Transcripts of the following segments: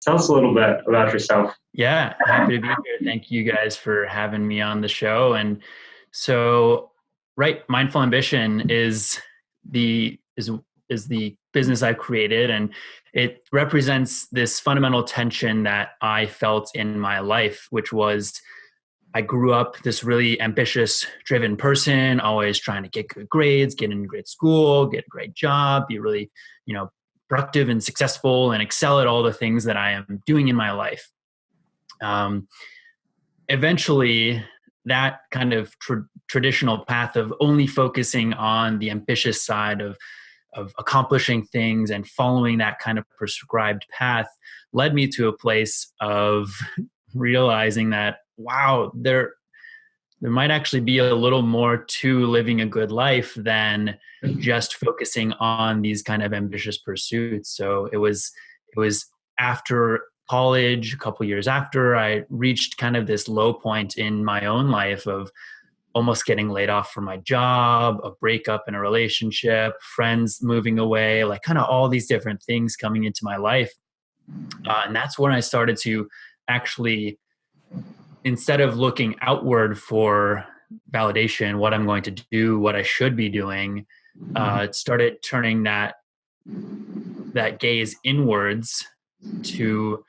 Tell us a little bit about yourself. Yeah, happy to be here. Thank you guys for having me on the show. And so, right, Mindful Ambition the is is the business I've created, and it represents this fundamental tension that I felt in my life, which was I grew up this really ambitious, driven person, always trying to get good grades, get in great school, get a great job, be really, you know, productive and successful, and excel at all the things that I am doing in my life. Um, Eventually, that kind of traditional path of only focusing on the ambitious side of accomplishing things and following that kind of prescribed path led me to a place of realizing that wow, there might actually be a little more to living a good life than just focusing on these kind of ambitious pursuits. So it was after college, a couple years after, I reached kind of this low point in my own life of almost getting laid off from my job, a breakup in a relationship, friends moving away, like kind of all these different things coming into my life. And that's when I started to actually, instead of looking outward for validation, what I'm going to do, what I should be doing, it started turning that gaze inwards to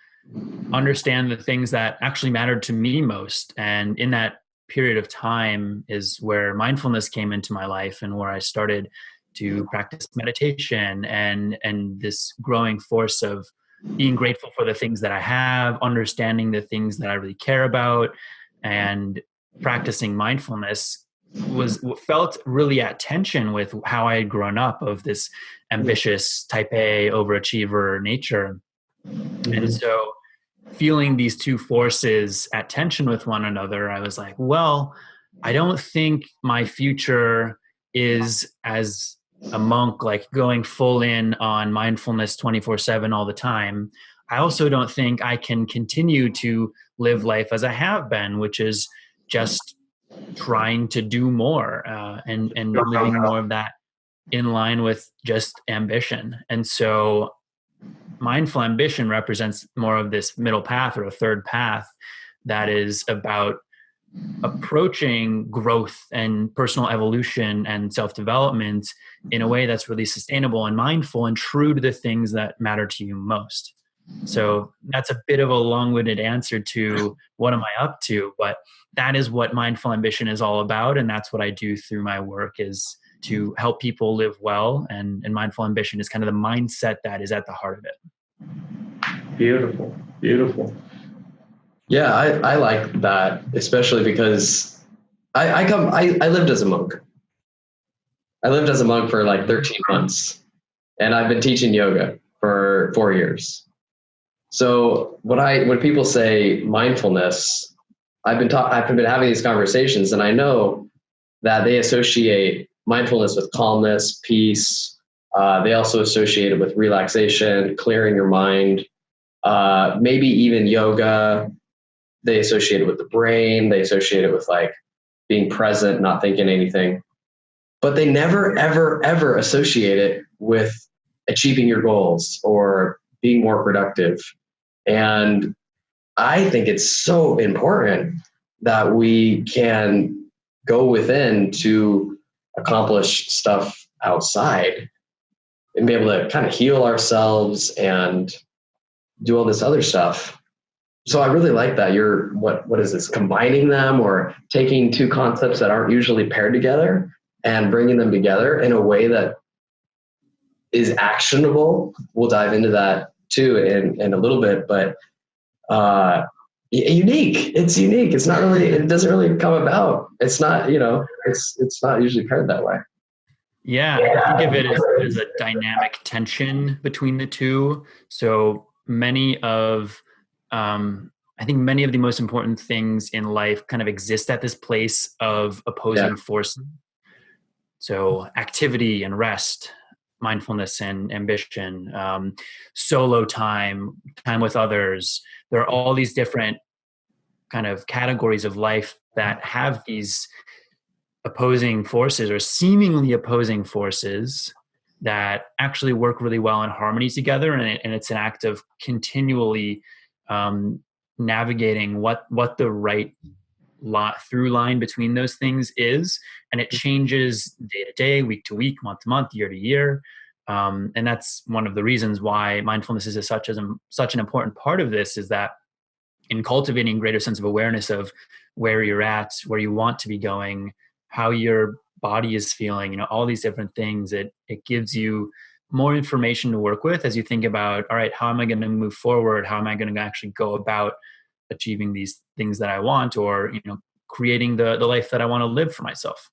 understand the things that actually mattered to me most. And in that period of time is where mindfulness came into my life, and where I started to practice meditation and this growing force of being grateful for the things that I have, understanding the things that I really care about, and practicing mindfulness was felt really at tension with how I had grown up, of this ambitious type A overachiever nature. And Mhm. so feeling these two forces at tension with one another, I was like, well, I don't think my future is as a monk, like going full in on mindfulness 24/7 all the time. I also don't think I can continue to live life as I have been, which is just trying to do more and living more of that in line with just ambition. And so mindful ambition represents more of this middle path, or a third path, that is about approaching growth and personal evolution and self-development in a way that's really sustainable and mindful and true to the things that matter to you most. So that's a bit of a long-winded answer to what am I up to, but that is what mindful ambition is all about, and that's what I do through my work, is to help people live well, and mindful ambition is kind of the mindset that is at the heart of it. Beautiful, beautiful. Yeah, I like that, especially because I lived as a monk. I lived as a monk for like 13 months, and I've been teaching yoga for 4 years. So when people say mindfulness, I've been having these conversations, and I know that they associate mindfulness with calmness, peace. They also associate it with relaxation, clearing your mind, maybe even yoga. They associate it with the brain. They associate it with like being present, not thinking anything. But they never, ever, ever associate it with achieving your goals or being more productive. And I think it's so important that we can go within to accomplish stuff outside and be able to kind of heal ourselves and do all this other stuff. So I really like that you're what is this, combining them or taking two concepts that aren't usually paired together and bringing them together in a way that is actionable. We'll dive into that too in a little bit, but unique. It's unique. It's not really, it doesn't really come about. It's not, it's not usually paired that way. Yeah, I think of it as a dynamic tension between the two. So I think many of the most important things in life kind of exist at this place of Yeah. opposing forces. So activity and rest, mindfulness and ambition, solo time, time with others. There are all these different kind of categories of life that have these opposing forces, or seemingly opposing forces, that actually work really well in harmony together. And it's an act of continually navigating what the right through line between those things is. And it changes day to day, week to week, month to month, year to year. And that's one of the reasons why mindfulness is such an important part of this, is that in cultivating greater sense of awareness of where you're at, where you want to be going, how your body is feeling, all these different things, it gives you more information to work with as you think about, all right, how am I going to move forward? How am I going to actually go about achieving these things that I want, or, creating the life that I want to live for myself?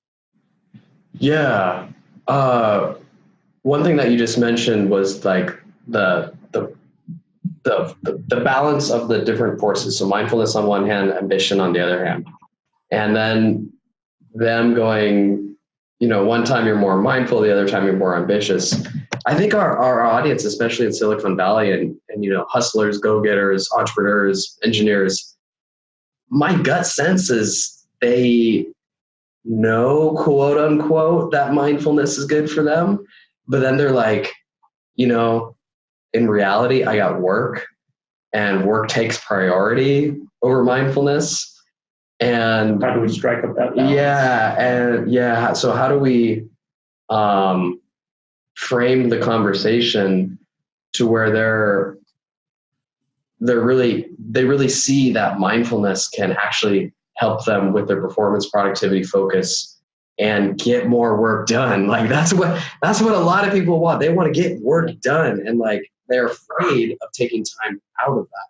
Yeah. One thing that you just mentioned was like the balance of the different forces. So mindfulness on one hand, ambition on the other hand, and then them going, one time you're more mindful, the other time you're more ambitious. I think our audience, especially in Silicon Valley and hustlers, go-getters, entrepreneurs, engineers, my gut sense is they know, quote unquote, that mindfulness is good for them. But then they're like, in reality, I got work, and work takes priority over mindfulness. And how do we strike up that balance? So how do we frame the conversation to where they really see that mindfulness can actually help them with their performance, productivity, focus, and get more work done? Like that's what a lot of people want. They want to get work done, and like they're afraid of taking time out of that.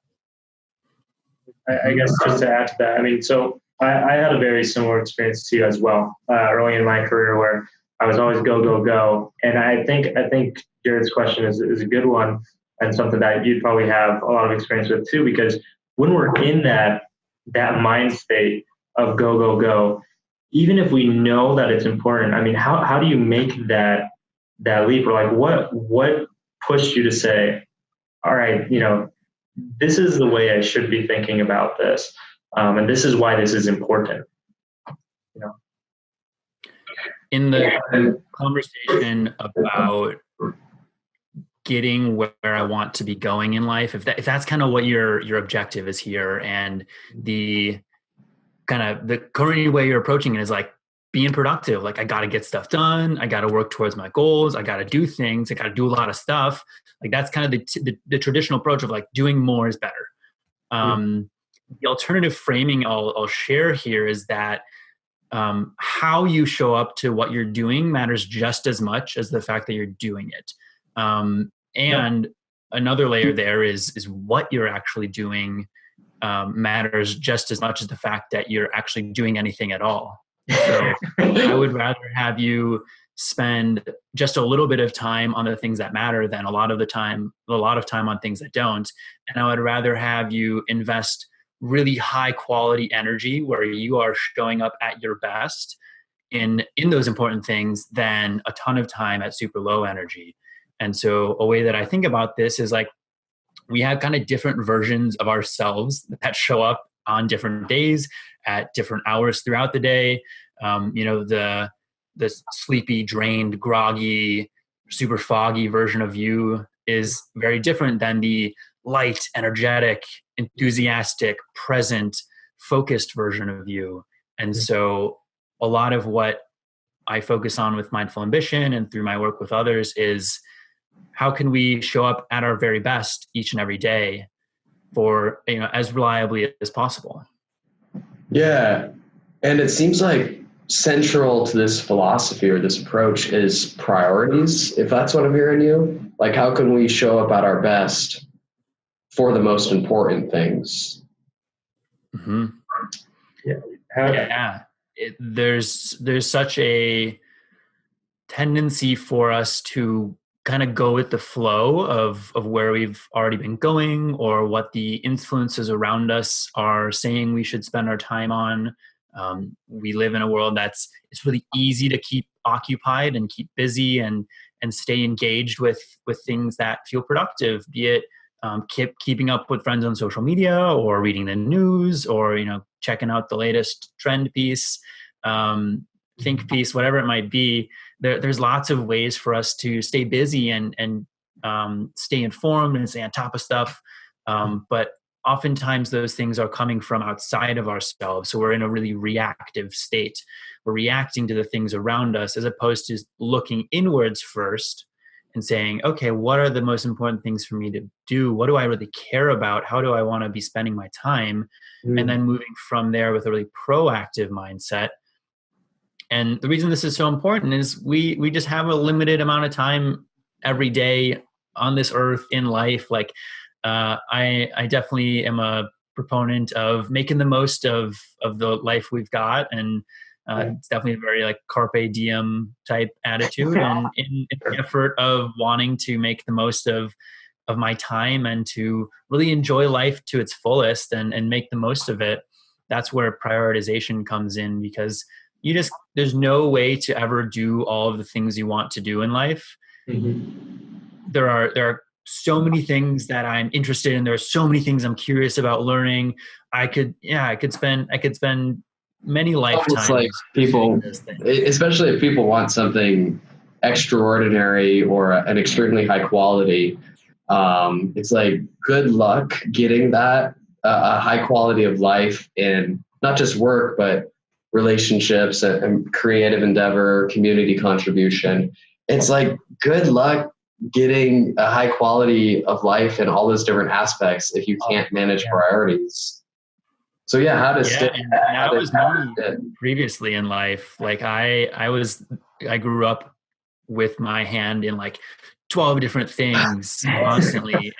I guess just to add to that, so I had a very similar experience to you as well, early in my career, where I was always go, go, go. And I think Jared's question is a good one, and something that you'd probably have a lot of experience with too, because when we're in that mind state of go, go, go, even if we know that it's important, how do you make that leap? Or like what pushed you to say, all right, this is the way I should be thinking about this. And this is why this is important. In the conversation about getting where I want to be going in life, if that's kind of what your objective is here, and the kind of the current way you're approaching it is like being productive. Like, I got to get stuff done. I got to work towards my goals. I got to do things. I got to do a lot of stuff. Like, that's kind of the traditional approach of like doing more is better. The alternative framing I'll share here is that how you show up to what you're doing matters just as much as the fact that you're doing it. And another layer there is what you're actually doing matters just as much as the fact that you're actually doing anything at all. So I would rather have you spend just a little bit of time on the things that matter than a lot of time on things that don't. And I would rather have you invest really high quality energy where you are showing up at your best in those important things than a ton of time at super low energy. And so a way that I think about this is like, we have kind of different versions of ourselves that show up on different days at different hours throughout the day. The sleepy, drained, groggy, super foggy version of you is very different than the light, energetic, enthusiastic, present, focused version of you. And so a lot of what I focus on with Mindful Ambition and through my work with others is how can we show up at our very best each and every day for, as reliably as possible. Yeah. And it seems like central to this philosophy or this approach is priorities, if that's what I'm hearing you. Like, how can we show up at our best for the most important things? Mm-hmm. Yeah. There's such a tendency for us to kind of go with the flow of where we've already been going, or what the influences around us are saying we should spend our time on. We live in a world it's really easy to keep occupied and keep busy and stay engaged with things that feel productive, be it keeping up with friends on social media, or reading the news, or checking out the latest trend piece, think piece, whatever it might be. there's lots of ways for us to stay busy and stay informed and stay on top of stuff. But oftentimes those things are coming from outside of ourselves. So we're in a really reactive state. We're reacting to the things around us as opposed to looking inwards first and saying, okay, what are the most important things for me to do? What do I really care about? How do I want to be spending my time? And then moving from there with a really proactive mindset. And the reason this is so important is we just have a limited amount of time every day on this earth in life. Like, I definitely am a proponent of making the most of the life we've got. And it's definitely a very like carpe diem type attitude, and in the effort of wanting to make the most of my time and to really enjoy life to its fullest and make the most of it. That's where prioritization comes in, because there's no way to ever do all of the things you want to do in life. There are so many things that I'm interested in. There are so many things I'm curious about learning. I could spend many lifetimes. Like people, especially if people want something extraordinary or an extremely high quality, it's like, good luck getting that a high quality of life in not just work, but relationships and creative endeavor, community contribution. It's like, good luck getting a high quality of life in all those different aspects if you can't manage priorities. So yeah, how to stay. That was me previously in life. Like I grew up with my hand in like 12 different things constantly,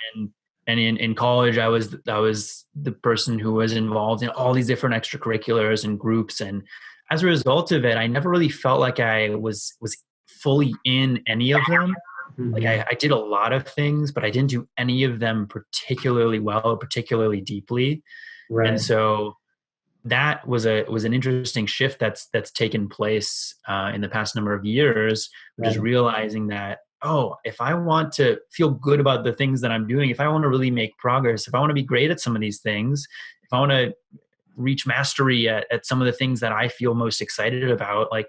and in college I was the person who was involved in all these different extracurriculars and groups, and as a result of it, I never really felt like I was fully in any of them. Like I did a lot of things, but I didn't do any of them particularly well or particularly deeply. Right. And so that was an interesting shift that's taken place in the past number of years, which is realizing that, if I want to feel good about the things that I'm doing, if I want to really make progress, if I want to be great at some of these things, if I want to reach mastery at some of the things that I feel most excited about, like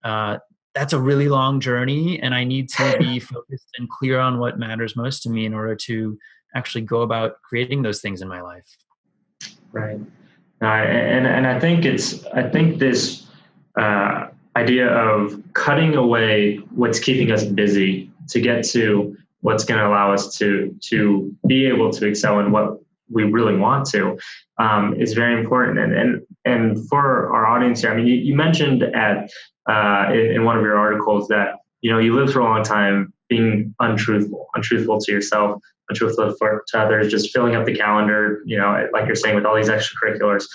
that's a really long journey, and I need to be focused and clear on what matters most to me in order to actually go about creating those things in my life. Right. And I think this idea of cutting away what's keeping us busy to get to what's going to allow us to be able to excel in what we really want to is very important. And for our audience here, I mean, you mentioned in one of your articles that, you lived for a long time being untruthful to yourself, untruthful to others, just filling up the calendar, like you're saying, with all these extracurriculars.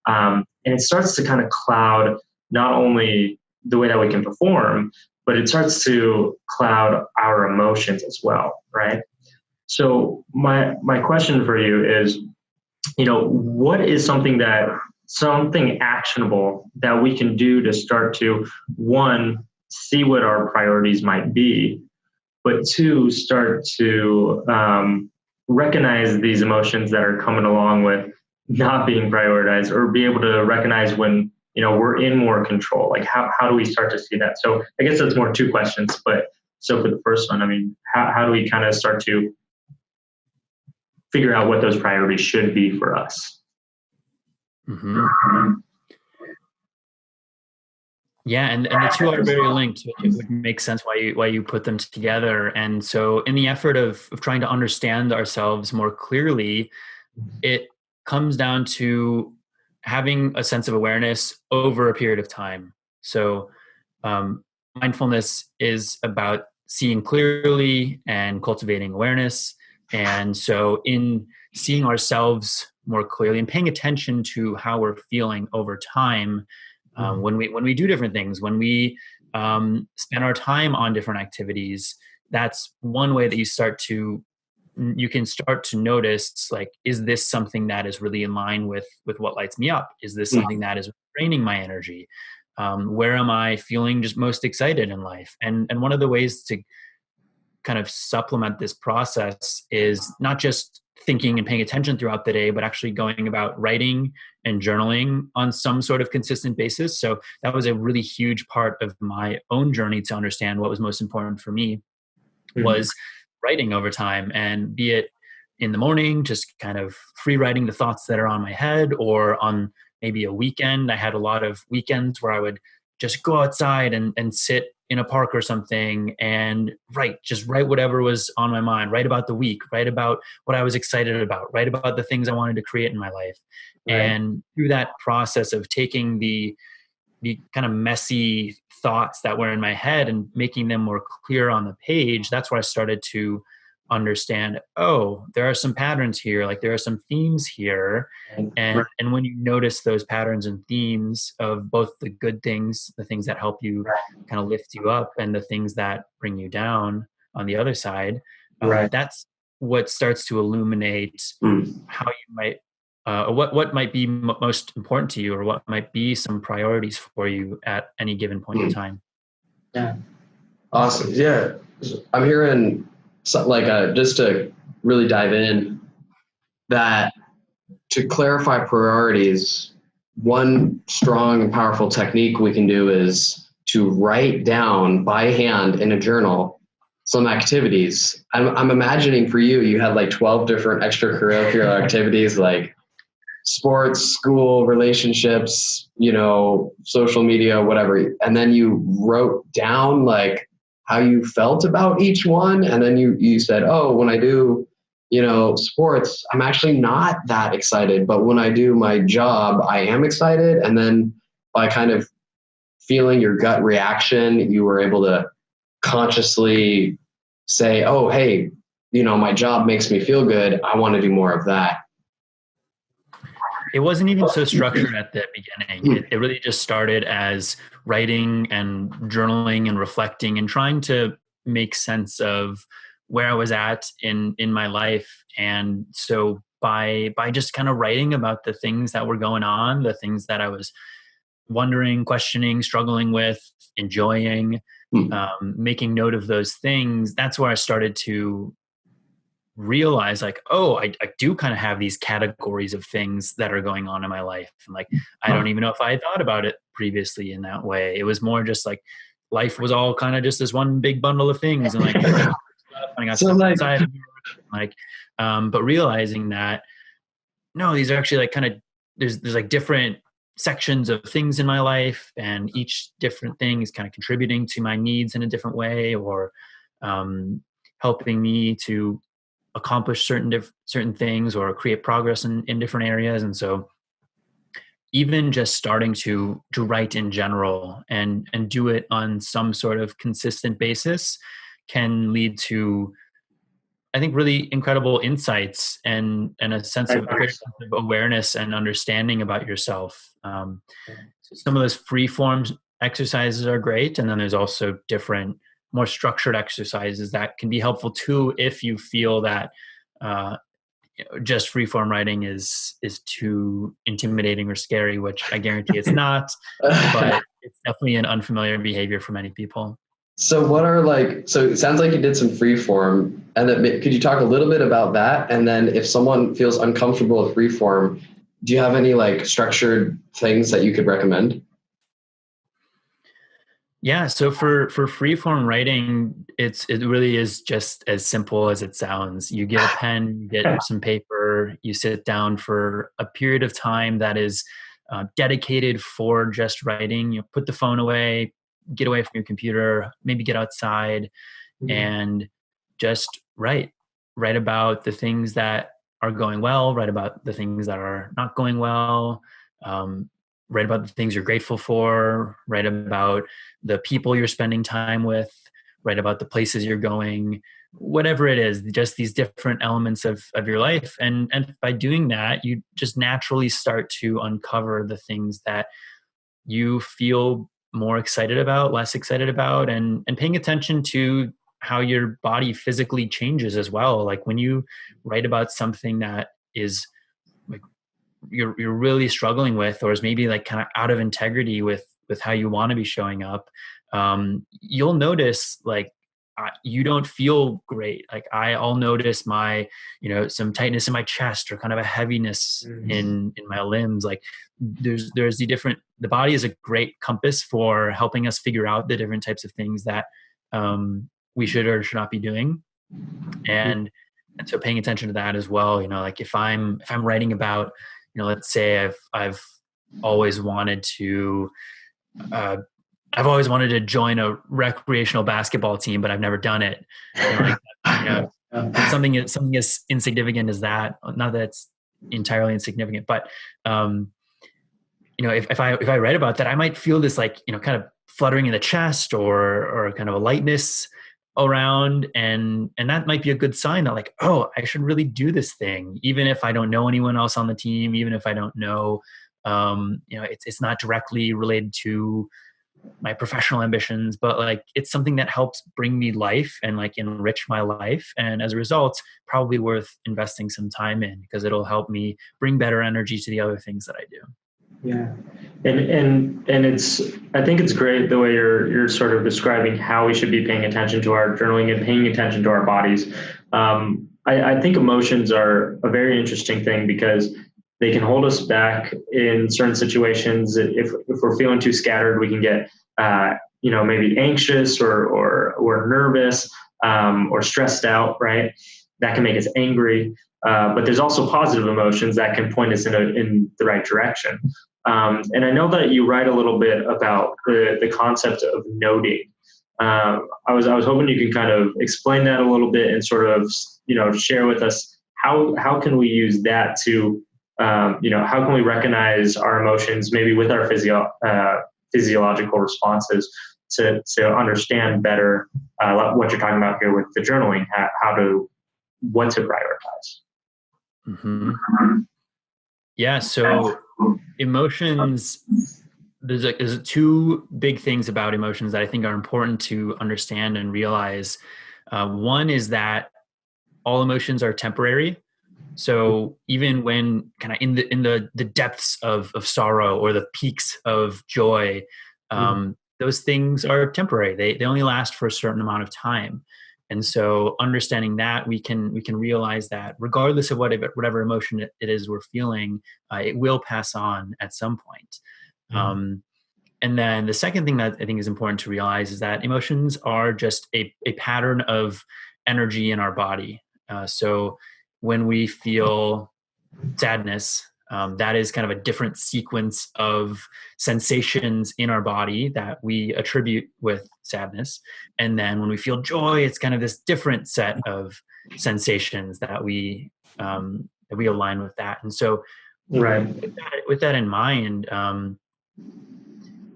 And it starts to kind of cloud not only the way that we can perform, but it starts to cloud our emotions as well, right? So my question for you is, what is something actionable that we can do to start to, one, see what our priorities might be, but two, start to recognize these emotions that are coming along with not being prioritized, or be able to recognize when, we're in more control. Like how do we start to see that? So I guess that's more two questions, but so for the first one, I mean, how do we kind of start to figure out what those priorities should be for us? Mm-hmm. Yeah, and the two are very linked. It would make sense why you put them together. And so in the effort of trying to understand ourselves more clearly, it comes down to having a sense of awareness over a period of time. So mindfulness is about seeing clearly and cultivating awareness. And so in seeing ourselves more clearly and paying attention to how we're feeling over time, when we do different things, when we spend our time on different activities, that's one way that you can start to notice, like, is this something that is really in line with what lights me up? Is this something that is draining my energy? Where am I feeling just most excited in life? And one of the ways to kind of supplement this process is not just thinking and paying attention throughout the day, but actually going about writing and journaling on some sort of consistent basis. So that was a really huge part of my own journey to understand what was most important for me was writing over time, and be it in the morning, just kind of free writing the thoughts that are on my head, or on maybe a weekend. I had a lot of weekends where I would just go outside and sit in a park or something and just write whatever was on my mind, write about the week, write about what I was excited about, write about the things I wanted to create in my life. Right. And through that process of taking the kind of messy thoughts that were in my head and making them more clear on the page, that's where I started to understand, oh, there are some patterns here, like there are some themes here. And when you notice those patterns and themes of both the good things, the things that help you kind of lift you up, and the things that bring you down on the other side, that's what starts to illuminate how you might what might be most important to you, or what might be some priorities for you at any given point in time. Yeah. Awesome. Yeah. I'm hearing just to really dive in, that to clarify priorities, one strong and powerful technique we can do is to write down by hand in a journal some activities. I'm imagining for you, you had like 12 different extracurricular activities, like sports, school, relationships, social media, whatever. And then you wrote down like how you felt about each one. And then you said, oh, when I do, sports, I'm actually not that excited. But when I do my job, I am excited. And then by kind of feeling your gut reaction, you were able to consciously say, oh, hey, my job makes me feel good. I want to do more of that. It wasn't even so structured at the beginning. It really just started as writing and journaling and reflecting and trying to make sense of where I was at in my life. And so by just kind of writing about the things that were going on, the things that I was wondering, questioning, struggling with, enjoying, making note of those things, that's where I started to realize like, oh, I do kind of have these categories of things that are going on in my life. And like, I don't even know if I had thought about it previously in that way. It was more just like life was all kind of just this one big bundle of things. And like, I got stuff inside, but realizing that, no, these are actually like kind of, there's like different sections of things in my life, and each different thing is kind of contributing to my needs in a different way, or helping me to accomplish certain things or create progress in different areas. And so even just starting to write in general and do it on some sort of consistent basis can lead to, I think, really incredible insights and a sense of awareness and understanding about yourself. So some of those free form exercises are great. And then there's also different, more structured exercises that can be helpful too, if you feel that just free form writing is too intimidating or scary, which I guarantee it's not, but it's definitely an unfamiliar behavior for many people. So so it sounds like you did some free form, and could you talk a little bit about that? And then if someone feels uncomfortable with free form, do you have any like structured things that you could recommend? Yeah. So for free form writing, it really is just as simple as it sounds. You get a pen, you get some paper, you sit down for a period of time that is dedicated for just writing. You put the phone away, get away from your computer, maybe get outside and just write about the things that are going well, write about the things that are not going well, write about the things you're grateful for, write about the people you're spending time with, write about the places you're going, whatever it is, just these different elements of your life. And by doing that, you just naturally start to uncover the things that you feel more excited about, less excited about, and paying attention to how your body physically changes as well. Like when you write about something that is like you're really struggling with, or is maybe like kind of out of integrity with how you want to be showing up, you'll notice like you don't feel great. Like I'll notice my, some tightness in my chest or kind of a heaviness in my limbs. Like there's the body is a great compass for helping us figure out the different types of things that we should or should not be doing. And so paying attention to that as well, like if I'm writing about, let's say I've always wanted to, I've always wanted to join a recreational basketball team, but I've never done it. Something as insignificant as that. Not that it's entirely insignificant, but if I read about that, I might feel this like kind of fluttering in the chest or kind of a lightness around, and that might be a good sign that like, oh, I should really do this thing, even if I don't know anyone else on the team, even if I don't know, it's not directly related to my professional ambitions, but like it's something that helps bring me life and like enrich my life. And as a result, probably worth investing some time in because it'll help me bring better energy to the other things that I do. Yeah. And I think it's great the way you're sort of describing how we should be paying attention to our journaling and paying attention to our bodies. I think emotions are a very interesting thing because they can hold us back in certain situations. If we're feeling too scattered, we can get, maybe anxious or nervous, or stressed out, right? That can make us angry. But there's also positive emotions that can point us in the right direction. And I know that you write a little bit about the concept of noting. I was hoping you could kind of explain that a little bit and sort of, share with us how can we use that to, how can we recognize our emotions maybe with our physiological responses to understand better what you're talking about here with the journaling, what to prioritize. Mm-hmm. Yeah. So emotions, there's two big things about emotions that I think are important to understand and realize. One is that all emotions are temporary. So even when kind of in the depths of sorrow or the peaks of joy, those things are temporary. They only last for a certain amount of time. And so understanding that, we can realize that regardless of whatever emotion it is we're feeling, it will pass on at some point. And then the second thing that I think is important to realize is that emotions are just a pattern of energy in our body. So when we feel sadness, that is kind of a different sequence of sensations in our body that we attribute with sadness. And then when we feel joy, it's kind of this different set of sensations that we align with that. And so right. with that in mind,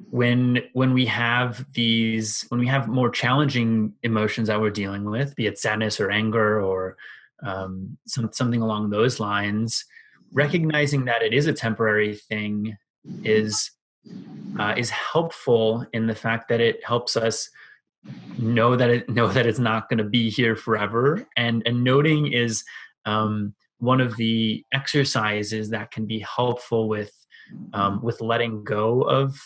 when we have more challenging emotions that we're dealing with, be it sadness or anger or something along those lines, recognizing that it is a temporary thing is helpful in the fact that it helps us know that it's not going to be here forever. And noting is one of the exercises that can be helpful with letting go of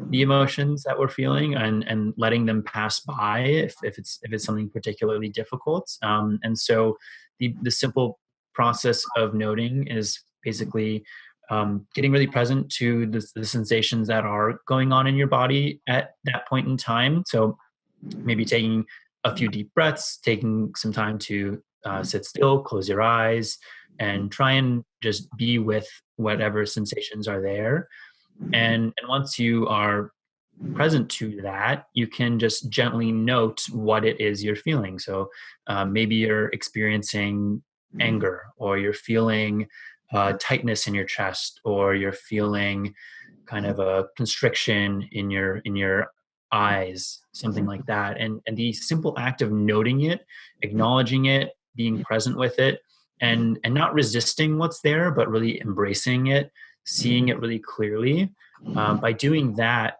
the emotions that we're feeling and letting them pass by if it's something particularly difficult. And so the simple process of noting is basically getting really present to the sensations that are going on in your body at that point in time. So maybe taking a few deep breaths, taking some time to sit still, close your eyes, and try and just be with whatever sensations are there. And once you are present to that, you can just gently note what it is you're feeling. So maybe you're experiencing anger, or you're feeling tightness in your chest, or you're feeling kind of a constriction in your eyes, something like that. And the simple act of noting it, acknowledging it, being present with it, and not resisting what's there, but really embracing it, seeing it really clearly. By doing that,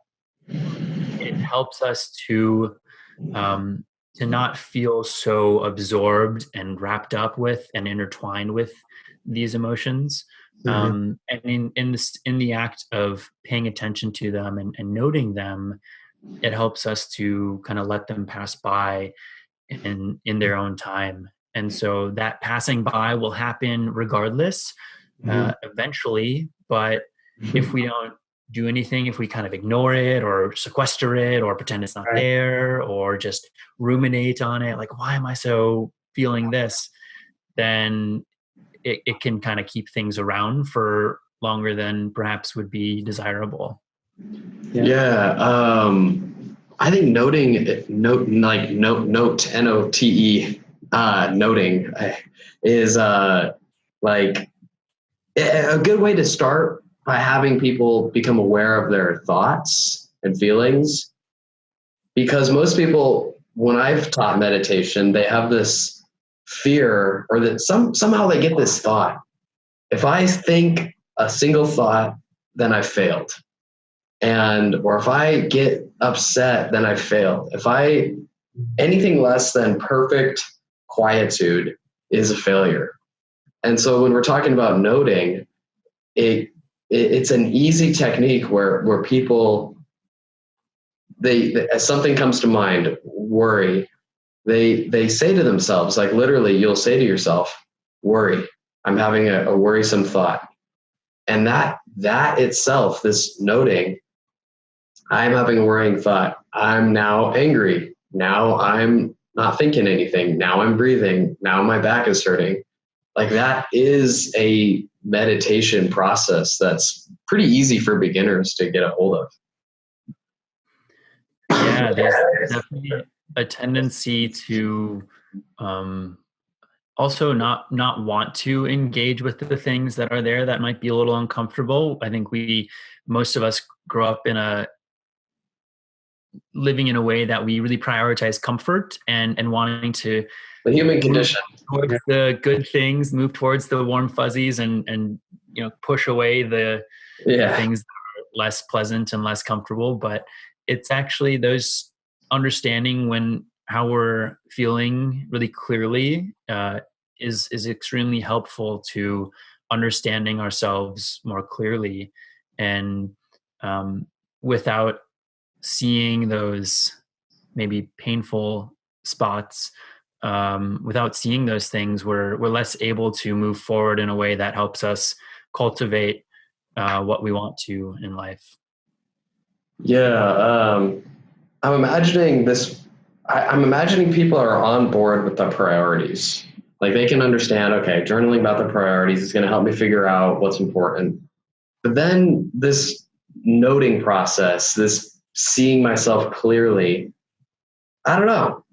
it helps us to not feel so absorbed and wrapped up with and intertwined with these emotions. And in the act of paying attention to them and noting them, it helps us to kind of let them pass by in their own time. And so that passing by will happen regardless, eventually. But if we don't do anything, if we kind of ignore it or sequester it or pretend it's not there or just ruminate on it, like, why am I so feeling this? Then it can kind of keep things around for longer than perhaps would be desirable. Yeah. I think noting, note, N-O-T-E, noting is like a good way to start by having people become aware of their thoughts and feelings. Because most people, when I've taught meditation, they have this fear, or that somehow they get this thought. If I think a single thought, then I failed. Or if I get upset, then I failed. Anything less than perfect quietude is a failure. And so when we're talking about noting, it's an easy technique where people, as something comes to mind, worry, they say to themselves, like literally you'll say to yourself, worry, I'm having a worrisome thought. And that itself, this noting, I'm having a worrying thought. I'm now angry. Now I'm not thinking anything. Now I'm breathing. Now my back is hurting. Like that is a meditation process that's pretty easy for beginners to get a hold of. Yeah, there's definitely a tendency to also not want to engage with the things that are there that might be a little uncomfortable. I think most of us grow up living in a way that we really prioritize comfort and wanting to the human condition towards the good things, move towards the warm fuzzies and push away the things that are less pleasant and less comfortable. But it's actually those understanding how we're feeling really clearly is extremely helpful to understanding ourselves more clearly, and without seeing those maybe painful spots, without seeing those things, we're less able to move forward in a way that helps us cultivate what we want to in life. Yeah, I'm imagining this. I'm imagining people are on board with the priorities. Like they can understand, okay, journaling about the priorities is going to help me figure out what's important. But then this noting process, this seeing myself clearly, I don't know.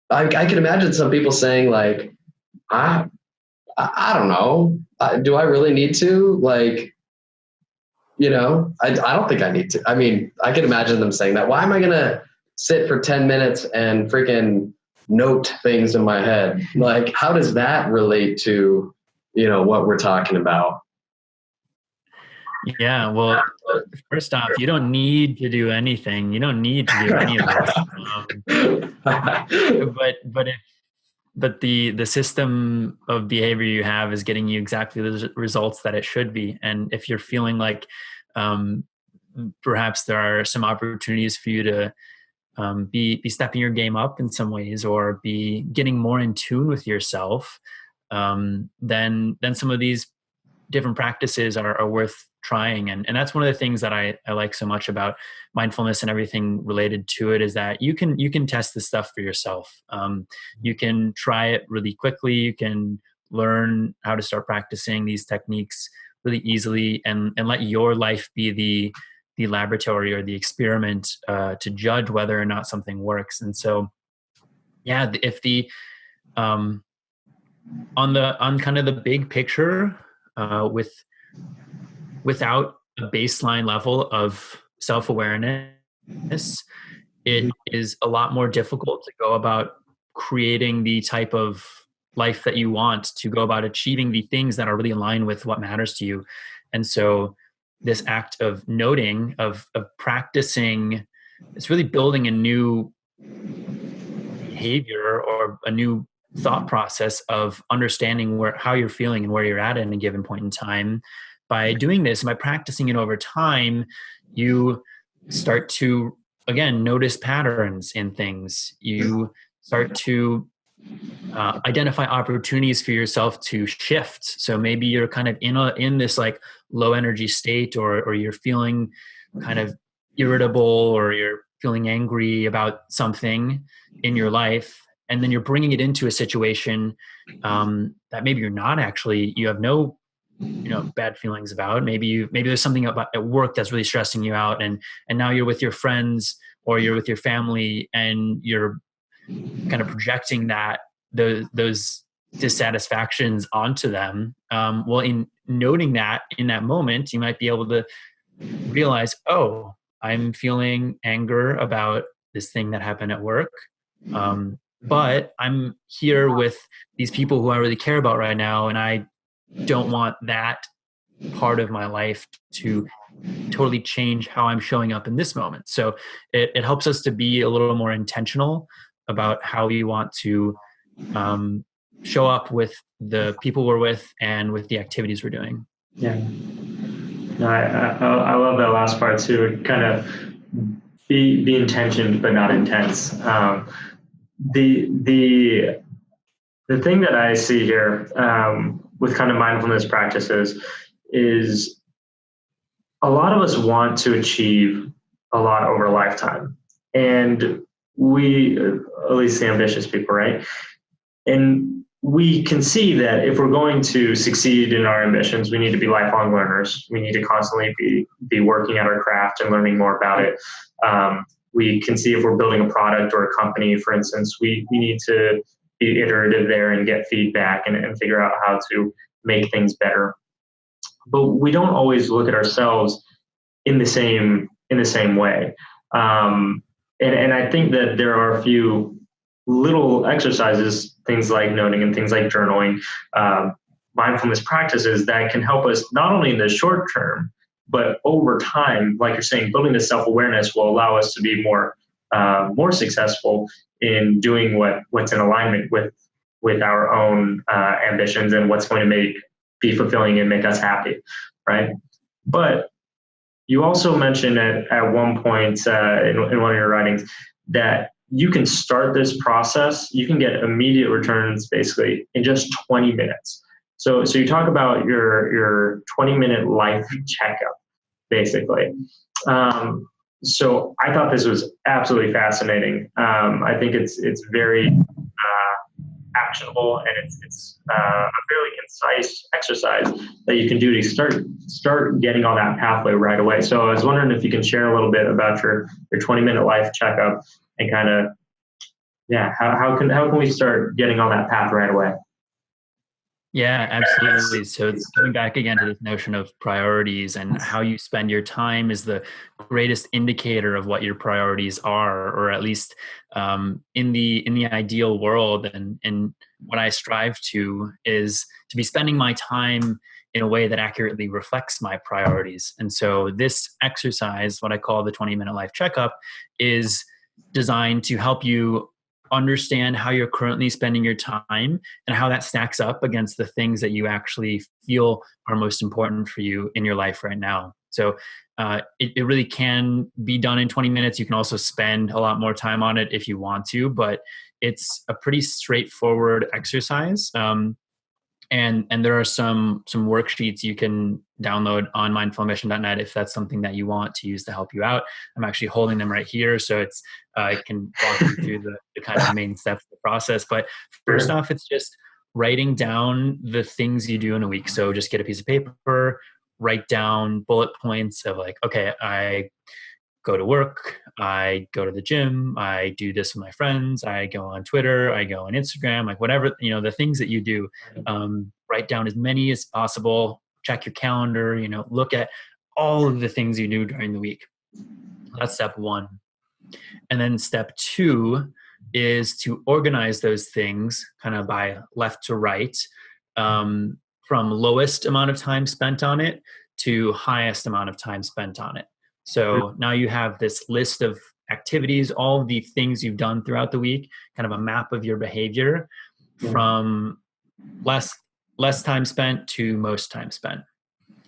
I can imagine some people saying like, I don't know. Do I really need to? Like, I don't think I need to. I mean, I can imagine them saying that. Why am I going to sit for 10 minutes and freaking note things in my head? Like, how does that relate to, what we're talking about? Yeah, well, first off, you don't need to do anything. You don't need to do any of this. But the system of behavior you have is getting you exactly the results that it should be. And if you're feeling like perhaps there are some opportunities for you to be stepping your game up in some ways, or be getting more in tune with yourself, then some of these different practices are worth trying. And that's one of the things that I like so much about mindfulness and everything related to it, is that you can test this stuff for yourself. You can try it really quickly. You can learn how to start practicing these techniques really easily, and let your life be the laboratory or the experiment to judge whether or not something works. And so, yeah, if on kind of the big picture, without a baseline level of self-awareness, it is a lot more difficult to go about creating the type of life that you want, to go about achieving the things that are really aligned with what matters to you. And so this act of noting, of practicing, it's really building a new behavior or a new thought process of understanding how you're feeling and where you're at a given point in time. By doing this, by practicing it over time, you start to, again, notice patterns in things. You start to Identify opportunities for yourself to shift. So maybe you're kind of in this like low energy state, or you're feeling kind of irritable, or you're feeling angry about something in your life, and then you're bringing it into a situation that maybe you're not actually, you have no bad feelings about. Maybe there's something about at work that's really stressing you out, and now you're with your friends or you're with your family, and you're kind of projecting those dissatisfactions onto them. Well, in noting that in that moment, you might be able to realize, oh, I'm feeling anger about this thing that happened at work. But I'm here with these people who I really care about right now, and I don't want that part of my life to totally change how I'm showing up in this moment. So it helps us to be a little more intentional about how we want to show up with the people we're with and with the activities we're doing. Yeah. No, I love that last part too. Kind of be intentioned but not intense. The thing that I see here with kind of mindfulness practices is a lot of us want to achieve a lot over a lifetime, and we, at least the ambitious people, right? And we can see that if we're going to succeed in our ambitions, we need to be lifelong learners. We need to constantly be working at our craft and learning more about it. We can see if we're building a product or a company, for instance, we need to be iterative there and get feedback and figure out how to make things better. But we don't always look at ourselves in the same way. And I think that there are a few little exercises, things like noting and things like journaling, mindfulness practices that can help us not only in the short term, but over time. Like you're saying, building this self-awareness will allow us to be more successful in doing what's in alignment with our own ambitions and what's going to be fulfilling and make us happy, right? But you also mentioned at one point in one of your writings that you can start this process, you can get immediate returns basically in just 20 minutes. So you talk about your 20-minute life checkup, basically. So I thought this was absolutely fascinating. I think it's very actionable, and it's a fairly concise exercise that you can do to start getting on that pathway right away. So I was wondering if you can share a little bit about your 20-minute life checkup and kind of, how can we start getting on that path right away? Yeah, absolutely. So coming back again to this notion of priorities, and how you spend your time is the greatest indicator of what your priorities are, or at least in the ideal world. And what I strive to is to be spending my time in a way that accurately reflects my priorities. And so this exercise, what I call the 20-minute life checkup, is designed to help you understand how you're currently spending your time and how that stacks up against the things that you actually feel are most important for you in your life right now. So it really can be done in 20 minutes. You can also spend a lot more time on it if you want to, but it's a pretty straightforward exercise. And there are some worksheets you can download on mindfulmission.net if that's something that you want to use to help you out. I'm actually holding them right here, so I can walk you through the kind of main steps of the process. But first off, it's just writing down the things you do in a week. So just get a piece of paper, write down bullet points of like, okay, I go to work, I go to the gym, I do this with my friends, I go on Twitter, I go on Instagram, like whatever, the things that you do, write down as many as possible, check your calendar, look at all of the things you do during the week. That's step one. And then step two is to organize those things kind of by left to right, from lowest amount of time spent on it to highest amount of time spent on it. So now you have this list of activities, all of the things you've done throughout the week, kind of a map of your behavior from less time spent to most time spent.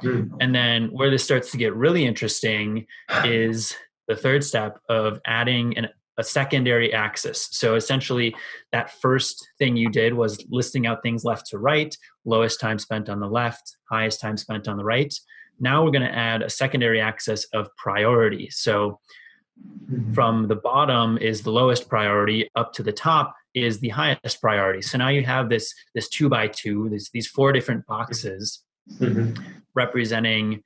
And then where this starts to get really interesting is the third step of adding a secondary axis. So essentially that first thing you did was listing out things left to right, lowest time spent on the left, highest time spent on the right. Now we're going to add a secondary axis of priority. So from the bottom is the lowest priority, up to the top is the highest priority. So now you have this 2x2, these 4 different boxes representing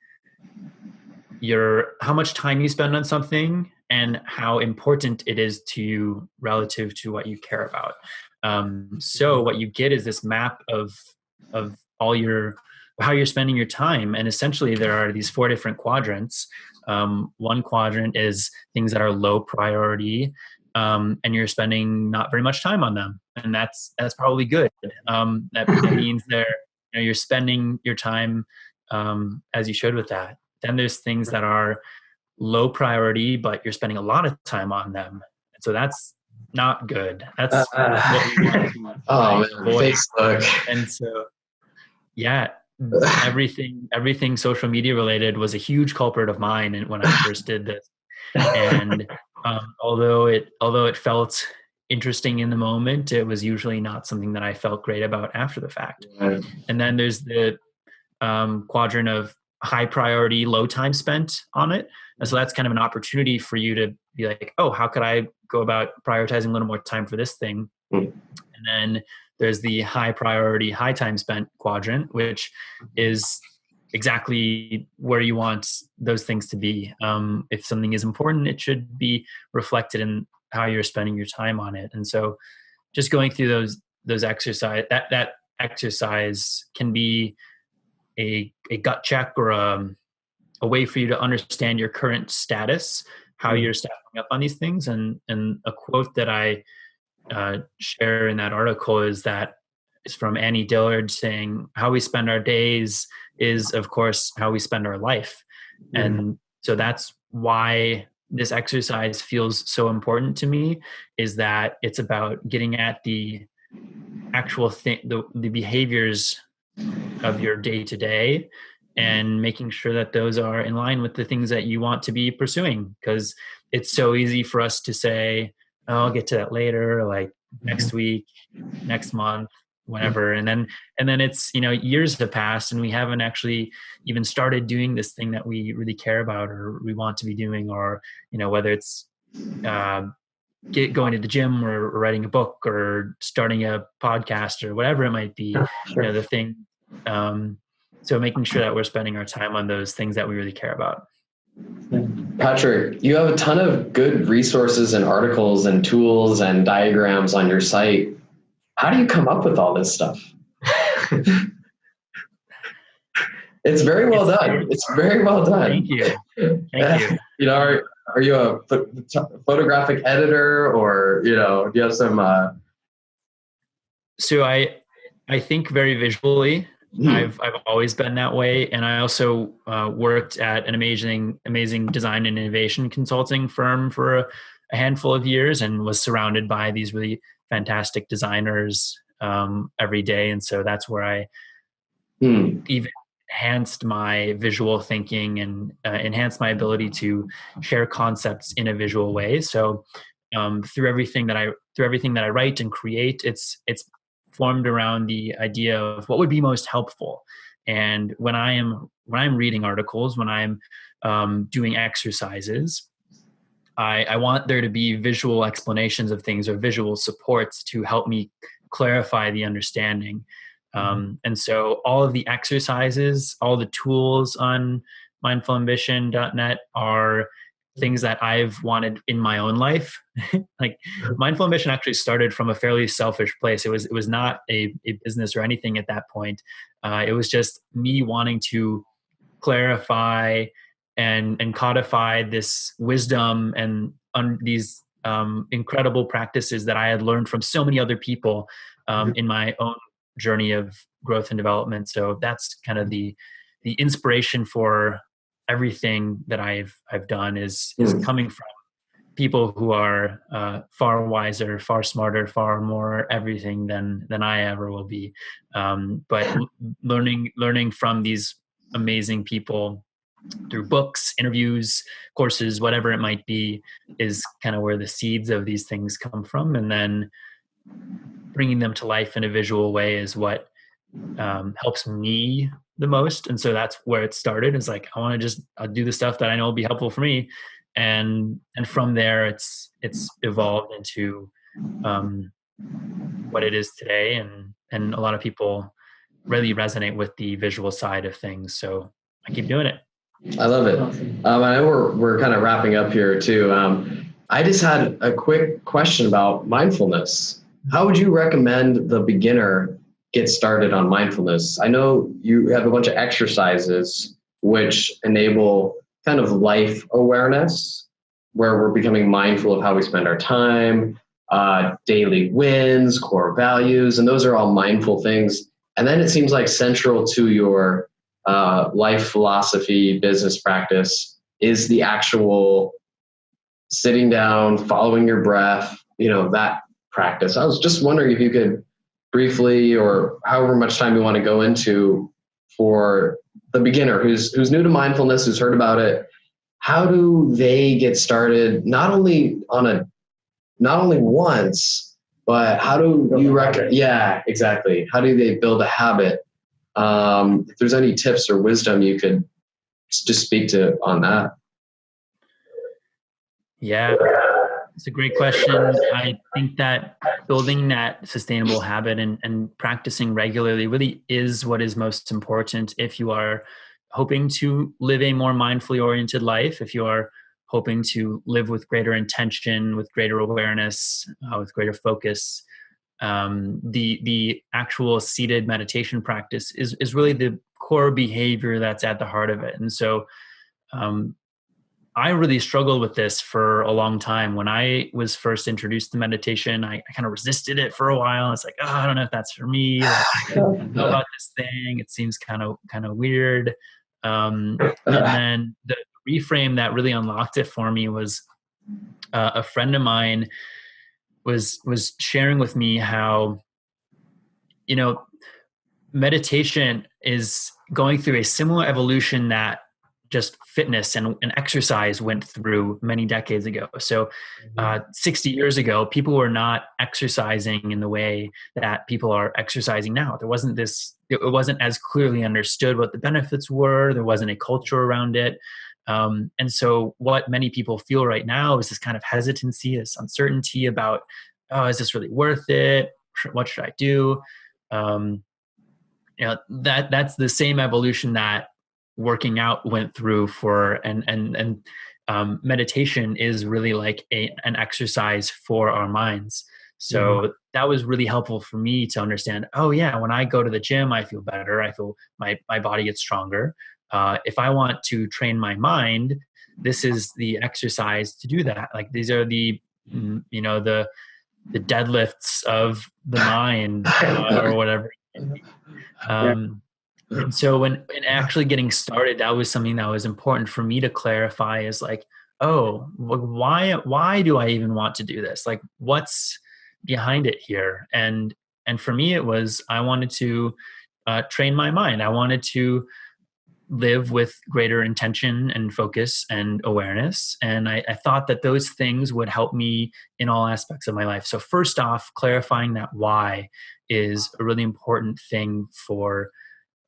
how much time you spend on something and how important it is to you relative to what you care about. So what you get is this map of all how you're spending your time. And essentially there are these 4 different quadrants. One quadrant is things that are low priority, and you're spending not very much time on them. And that's probably good. That means you're spending your time as you should with that. Then there's things that are low priority, but you're spending a lot of time on them. And so that's not good. That's what we want to avoid. Facebook. And so, yeah, everything social media related was a huge culprit of mine when I first did this. And although it felt interesting in the moment, it was usually not something that I felt great about after the fact. Right. And then there's the quadrant of high priority, low time spent on it. And so that's kind of an opportunity for you to be like, oh, how could I go about prioritizing a little more time for this thing? And then there's the high priority, high time spent quadrant, which is exactly where you want those things to be. If something is important, it should be reflected in how you're spending your time on it. And so just going through those exercise, that exercise can be a gut check or a way for you to understand your current status, how you're stacking up on these things. And a quote that I share in that article is from Annie Dillard saying, how we spend our days is, of course, how we spend our life. And so that's why this exercise feels so important to me, is that it's about getting at the actual thing, the behaviors of your day to day, and making sure that those are in line with the things that you want to be pursuing. Because it's so easy for us to say, oh, I'll get to that later, like next week, next month, whenever. And then it's, years have passed and we haven't actually even started doing this thing that we really care about or we want to be doing, or, whether it's going to the gym or writing a book or starting a podcast or whatever it might be, the thing. So making sure that we're spending our time on those things that we really care about. Patrick, you have a ton of good resources and articles and tools and diagrams on your site. How do you come up with all this stuff? It's very well done. It's very well done. Thank you. Thank you. Are you a photographic editor, or do you have some? So I think very visually. I've always been that way, and I also worked at an amazing design and innovation consulting firm for a handful of years, and was surrounded by these really fantastic designers every day. And so that's where I even enhanced my visual thinking and enhanced my ability to share concepts in a visual way. So through everything that I write and create, it's formed around the idea of what would be most helpful. And when I'm reading articles, when I'm doing exercises, I want there to be visual explanations of things or visual supports to help me clarify the understanding. And so all of the exercises, all the tools on mindfulambition.net are things that I've wanted in my own life. Like Mindful Ambition actually started from a fairly selfish place. It was not a business or anything at that point. It was just me wanting to clarify and codify this wisdom and these incredible practices that I had learned from so many other people in my own journey of growth and development. So that's kind of the inspiration for everything that I've done is coming from people who are far wiser, far smarter, far more everything than I ever will be. But learning from these amazing people through books, interviews, courses, whatever it might be, is kind of where the seeds of these things come from. And then bringing them to life in a visual way is what helps me the most. And so that's where it started, is like, I want to I'll do the stuff that I know will be helpful for me. And from there, it's evolved into what it is today. And a lot of people really resonate with the visual side of things. So I keep doing it. I love it. I know we're kind of wrapping up here too. I just had a quick question about mindfulness. How would you recommend the beginner get started on mindfulness? I know you have a bunch of exercises which enable kind of life awareness, where we're becoming mindful of how we spend our time, daily wins, core values, and those are all mindful things. And then it seems like central to your life philosophy, business practice is the actual sitting down, following your breath, that practice. I was just wondering if you could briefly, or however much time you want to go into, for the beginner who's new to mindfulness, who's heard about it, how do they get started? Not only once, but how do you recommend? Yeah, exactly. How do they build a habit? If there's any tips or wisdom you could just speak to on that. Yeah, it's a great question. I think that building that sustainable habit and practicing regularly really is what is most important if you are hoping to live a more mindfully oriented life, if you are hoping to live with greater intention, with greater awareness, with greater focus. The actual seated meditation practice is really the core behavior that's at the heart of it. And so I really struggled with this for a long time. When I was first introduced to meditation, I kind of resisted it for a while. It's like, oh, I don't know if that's for me. Like, I don't know about this thing. It seems kind of weird. And then the reframe that really unlocked it for me was a friend of mine was sharing with me how, meditation is going through a similar evolution that just fitness and exercise went through many decades ago. So 60 years ago, people were not exercising in the way that people are exercising now. It wasn't as clearly understood what the benefits were. There wasn't a culture around it. And so what many people feel right now is this kind of hesitancy, this uncertainty about, oh, is this really worth it? What should I do? That's the same evolution that working out went through for, and meditation is really like an exercise for our minds. So that was really helpful for me to understand, oh yeah, when I go to the gym, I feel better. I feel my body gets stronger. If I want to train my mind, this is the exercise to do that. Like these are the deadlifts of the mind or whatever. And so when actually getting started, that was something that was important for me to clarify, is like, oh, why do I even want to do this? Like, what's behind it here? And for me, it was, I wanted to train my mind. I wanted to live with greater intention and focus and awareness. And I thought that those things would help me in all aspects of my life. So first off, clarifying that why is a really important thing for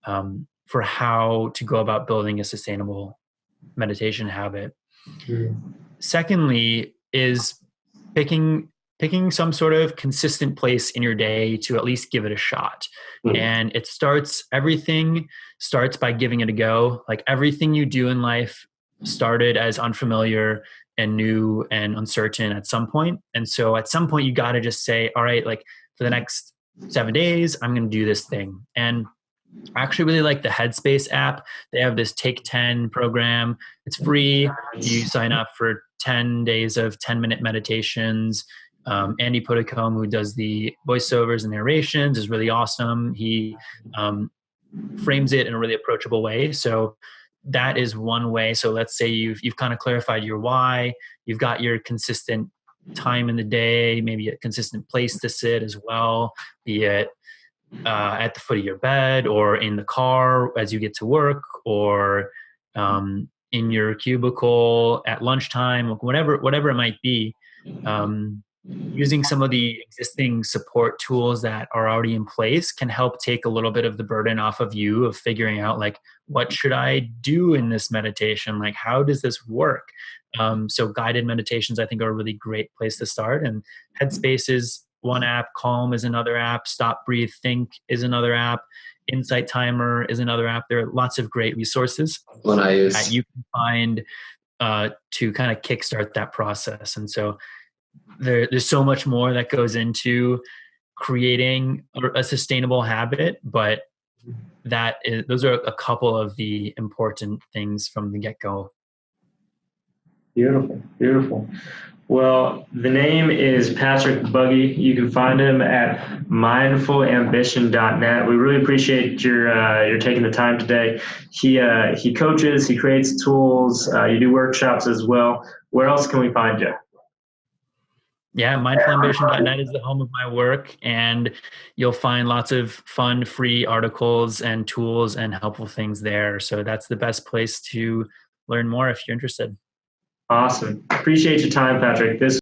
how to go about building a sustainable meditation habit. Secondly is picking some sort of consistent place in your day to at least give it a shot. And everything starts by giving it a go. Like everything you do in life started as unfamiliar and new and uncertain at some point. And so at some point you got to just say, all right, like for the next 7 days, I'm going to do this thing. And I actually really like the Headspace app. They have this Take 10 program. It's free. You sign up for 10 days of 10-minute meditations. Andy Puddicombe, who does the voiceovers and narrations, is really awesome. He frames it in a really approachable way. So that is one way. So let's say you've kind of clarified your why. You've got your consistent time in the day, maybe a consistent place to sit as well, be it at the foot of your bed or in the car as you get to work, or in your cubicle at lunchtime, whatever it might be. Using some of the existing support tools that are already in place can help take a little bit of the burden off of you of figuring out, like, what should I do in this meditation? Like, how does this work? So guided meditations, I think, are a really great place to start. And Headspace is one app. Calm is another app. Stop, Breathe, Think is another app. Insight Timer is another app. There are lots of great resources When I use, that you can find to kind of kickstart that process. And so there's so much more that goes into creating a sustainable habit, but those are a couple of the important things from the get-go. Beautiful, beautiful. Well, the name is Patrick Buggy. You can find him at mindfulambition.net. We really appreciate your taking the time today. He coaches, he creates tools. You do workshops as well. Where else can we find you? Yeah, mindfulambition.net is the home of my work, and you'll find lots of fun, free articles and tools and helpful things there. So that's the best place to learn more if you're interested. Awesome. Appreciate your time, Patrick. This